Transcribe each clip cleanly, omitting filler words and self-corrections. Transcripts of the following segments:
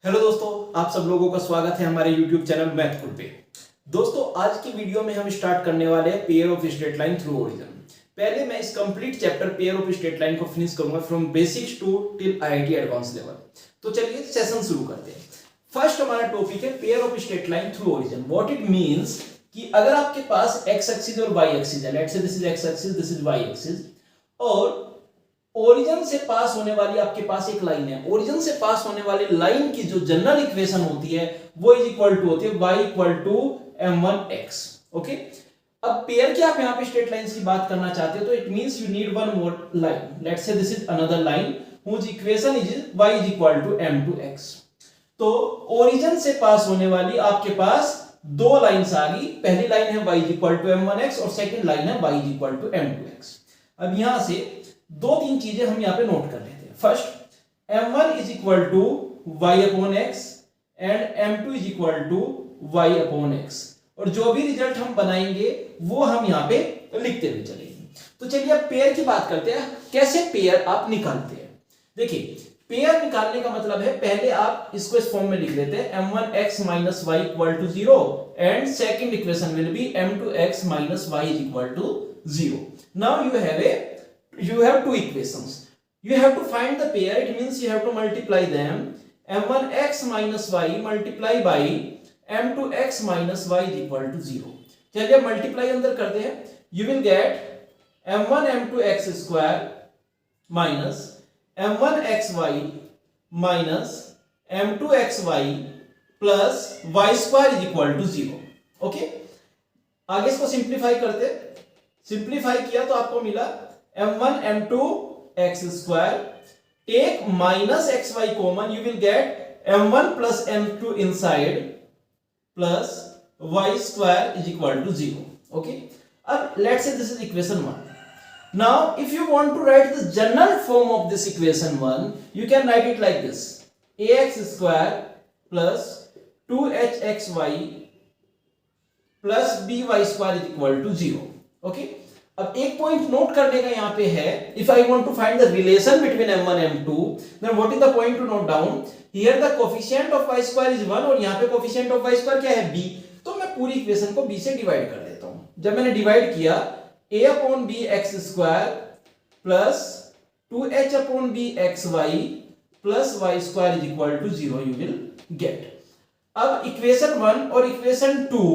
Hello दोस्तों, आप सब लोगों का स्वागत है हमारे YouTube चैनल मैथकुल पे। दोस्तों, आज की वीडियो में हम स्टार्ट करने वाले हैं pair of straight line through origin. पहले मैं इस complete chapter pair of straight line को फिनिश करूंगा from basics to till IIT advance level. तो चलिए सेशन शुरू करते हैं। फर्स्ट हमारा टॉपिक है pair of straight line through origin. What it means कि अगर आपके पास एक्स एक्सिस और वाई एक्सिस है, let's say this is X axis, this is Y axis, और ओरिजिन से पास होने वाली आपके पास एक लाइन है। ओरिजिन से पास होने वाली लाइन की जो जनरल इक्वेशन होती है वो इज इक्वल टू होती है y equal to m1x। Okay, अब पेयर की आप यहां पे स्ट्रेट लाइंस की बात करना चाहते हो तो it means you need one more line. Let's say this is another line whose equation is y is equal to m2x। तो ओरिजिन से पास होने वाली आपके पास दो लाइंस आ गई। पहली लाइन है y is equal to m1x और सेकंड लाइन है y is equal to m2x। अब यहां से दो तीन चीजें हम यहां पे नोट कर लेते हैं। First, m1 is equal to y upon x and m2 is equal to y upon x, और जो भी रिजल्ट हम बनाएंगे वो हम यहां पे लिखते हुए चलेंगे। तो चलिए अब पेयर की बात करते हैं। कैसे पेयर आप निकालते हैं? देखिए, पेयर निकालने का मतलब है पहले आप इसको इस फॉर्म में लिख लेते हैं m1x minus y equal to 0 and second equation will be m2x minus y is equal to 0। Now you have two equations. You have to find the pair. It means you have to multiply them. m1x minus y multiply by m2x minus y is equal to 0. चलिए अब multiply अंदर करते हैं। You will get m1 m2x square minus m1xy minus m2xy plus y square is equal to 0. Okay, आगे इसको simplify करते। Simplify किया तो आपको मिला m1 m2 x square, take minus xy common, you will get m1 plus m2 inside plus y square is equal to 0. Okay, let's say this is equation 1. Now if you want to write the general form of this equation 1, you can write it like this: ax square plus 2hxy plus by square is equal to 0. Okay, अब एक point note करने का यहां पे है, if I want to find the relation between m1 m2, then what is the point to note down? Here the coefficient of y square is 1 और यहां पे कोफिशिएंट ऑफ y स्क्वायर क्या है? b। तो मैं पूरी इक्वेशन को b से डिवाइड कर देता हूं। जब मैंने डिवाइड किया, a upon b x square plus 2h upon b xy plus y square is equal to 0 you will get. अब इक्वेशन 1 और इक्वेशन 2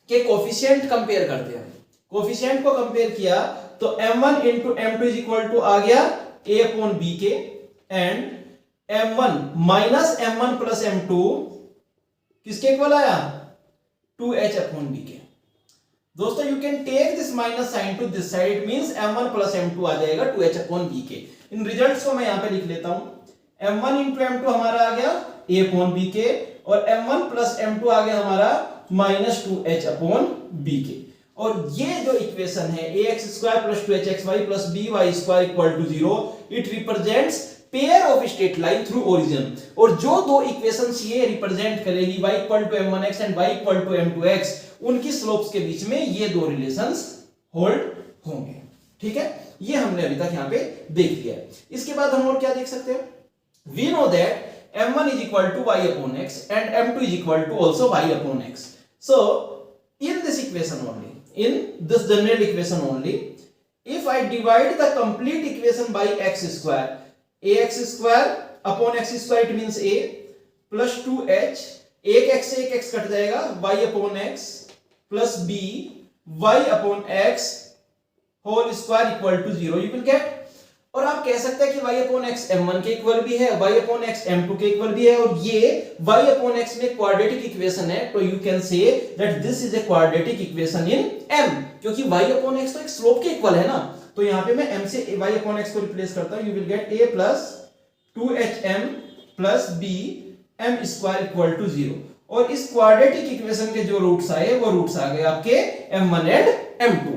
के कोफिशिएंट कंपेयर करते हैं। कोफिशिएंट को कंपेयर किया तो m1 into m2 is equal to आ गया a अपॉन b के, and m1 minus m1 plus m2 किसके इक्वल आया? 2h अपॉन b के। दोस्तों, you can take this minus sign to this side, it means m1 plus m2 आ जाएगा 2h upon b के। इन रिजल्ट्स को मैं यहां पे लिख लेता हूं। m1 इंटू m2 हमारा आ गया a अपॉन b के, और m1 प्लस m2 आ गया हमारा माइनस 2h अपॉन b के। और ये जो इक्वेशन है ax square plus 2hxy plus by square equal to 0, it represents pair of straight line through origin. और जो दो इक्वेशंस ये रिप्रेजेंट करेगी y equal to m1x and y equal to m2x, उनकी स्लोप्स के बीच में ये दो रिलेशंस होल्ड होंगे। ठीक है, ये हमने अभी तक यहां पे देख लिया है। इसके बाद हम और क्या देख सकते हैं? We know that m1 is equal to y upon x and m2 is equal to also y upon x। So in this equation only, in this general equation only, if I divide the complete equation by x square, ax square upon x square, it means a plus 2h, एक x से एक x cut जाएगा, y upon x plus b y upon x whole square equal to 0 you will get। और आप कह सकते हैं कि y upon x m1 के इक्वल भी है, y upon x m2 के इक्वल भी है, और ये y upon x में क्वाड्रेटिक इक्वेशन है, तो you can say that this is a quadratic equation in m, क्योंकि y upon x तो एक स्लोप के इक्वल है ना। तो यहां पे मैं m से y upon x को रिप्लेस करता हूं, you will get a plus 2hm plus b m square equal to 0। और इस क्वाड्रेटिक इक्वेशन के जो रूट्स आए वो रूट्स आ गए आपके m1 एंड m2।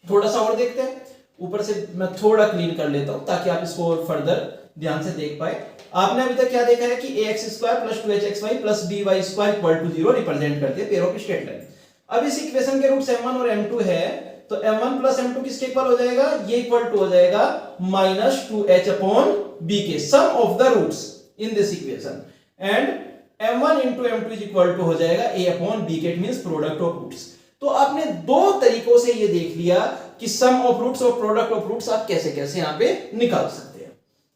थोड़ा सा और देखते हैं, ऊपर से मैं थोड़ा क्लीन कर लेता हूं ताकि आप इसको और फर्दर ध्यान से देख पाए। आपने अभी तक क्या देखा है कि ax square plus 2hxy plus by square equal to 0 represent करते हैं पेयर ऑफ स्ट्रेट लाइन। अब इस इक्वेशन के रूट्स m1 और m2 है, तो m1 प्लस m2 किसके इक्वल हो जाएगा? ये इक्वल टू हो जाएगा माइनस 2h अपॉन b के, sum of the roots in this equation. And m1 into m2 is equal to हो जाएगा a अपॉन b के, it means product of roots. तो आपने दो तरीकों से ये देख लिया कि सम ऑफ रूट्स और प्रोडक्ट ऑफ रूट्स आप कैसे कैसे यहां पे निकाल सकते हैं।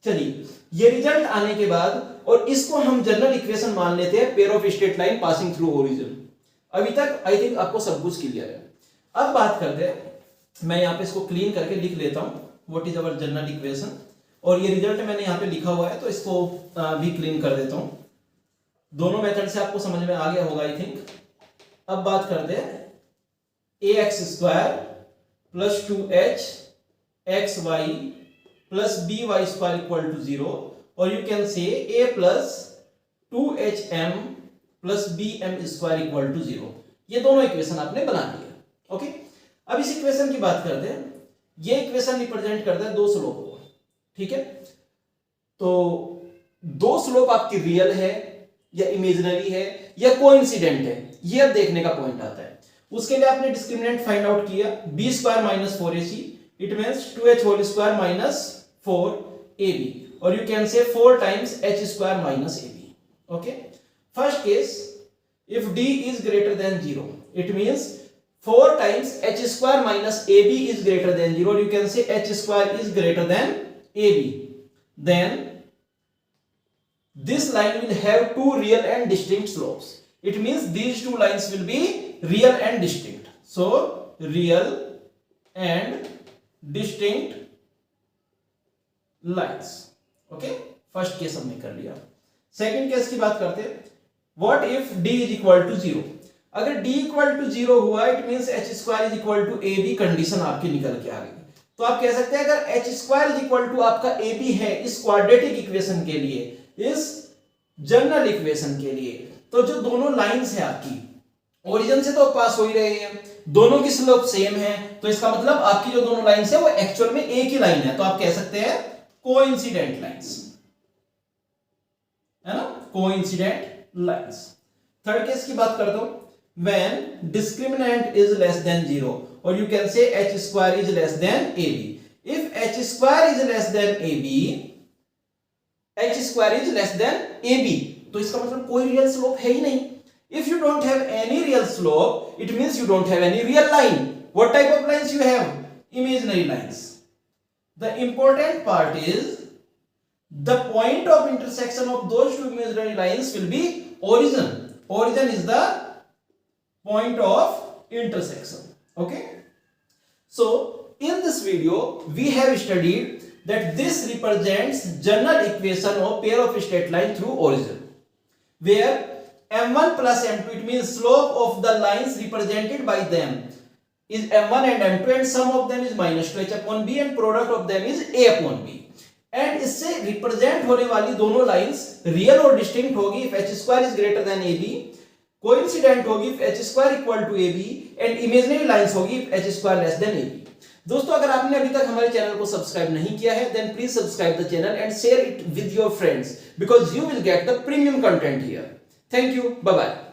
चलिए ये रिजल्ट आने के बाद और इसको हम जनरल इक्वेशन मान लेते हैं pair of straight line passing through origin. अभी तक आई थिंक आपको सब कुछ क्लियर है। अब बात करते हैं, मैं यहां पे इसको क्लीन करके लिख लेता हूं what is our general equation, और ये रिजल्ट मैंने यहां पे लिखा हुआ है तो इसको भी क्लीन कर देता हूं। दोनों मेथड से आपको समझ में आ गया होगा आई थिंक। अब बात करते हैं ax square plus 2h xy plus by square equal to 0, और you can say a plus 2hm plus bm square equal to 0। ये दोनों इक्वेशन आपने बना लिया। ओके, अब इस इक्वेशन की बात करते हैं। ये इक्वेशन रिप्रेजेंट करता है दो स्लोप को, ठीक है। तो दो स्लोप आपकी रियल है या इमेजिनरी है या कोइंसिडेंट है, ये अब देखने का पॉइंट आता है। उसके लिए आपने डिस्क्रिमिनेंट फाइंड आउट किया, b square minus 4ac, it means 2h whole square minus 4ab, और you can say 4 times h square minus ab। Okay, first case if d is greater than 0, it means 4 times h square minus ab is greater than 0, और you can say h square is greater than ab, then this line will have two real and distinct slopes. It means these two lines will be real and distinct. So real and distinct lines. Okay, first case हमने कर लिया। Second case की बात करते हैं, what if d is equal to 0? अगर d equal to 0 हुआ, it means h square is equal to ab condition आपकी निकल के आ गई। तो आप कह सकते हैं अगर h square is equal to आपका ab है इस क्वाड्रेटिक इक्वेशन के लिए, इस जनरल इक्वेशन के लिए, तो जो दोनों लाइंस है आपकी ओरिजिन से तो पास हो ही रहे हैं, दोनों की स्लोप सेम है, तो इसका मतलब आपकी जो दोनों लाइंस है वो एक्चुअल में एक ही लाइन है, तो आप कह सकते हैं कोइंसिडेंट लाइंस, है ना, कोइंसिडेंट लाइंस। थर्ड केस की बात करता हूं, when discriminant is less than 0, और you can say h square is less than ab। If h square is less than ab, h square is less than ab, तो इसका मतलब कोई real slope है ही नहीं। If you don't have any real slope, it means you don't have any real line. What type of lines you have? Imaginary lines. The important part is the point of intersection of those two imaginary lines will be origin. Origin is the point of intersection. Okay? So in this video we have studied that this represents general equation of pair of straight line through origin, where m1 plus m2, it means slope of the lines represented by them is m1 and m2, and sum of them is minus 2h upon b, and product of them is a upon b। and इससे represent होने वाली दोनों lines real और distinct होगी if h square is greater than ab, coincident होगी if h square equal to ab, and imaginary lines होगी if h square less than ab। दोस्तों अगर आपने अभी तक हमारे चैनल को सब्सक्राइब नहीं किया है, then please subscribe the channel and share it with your friends because you will get the premium content here. Thank you. Bye bye.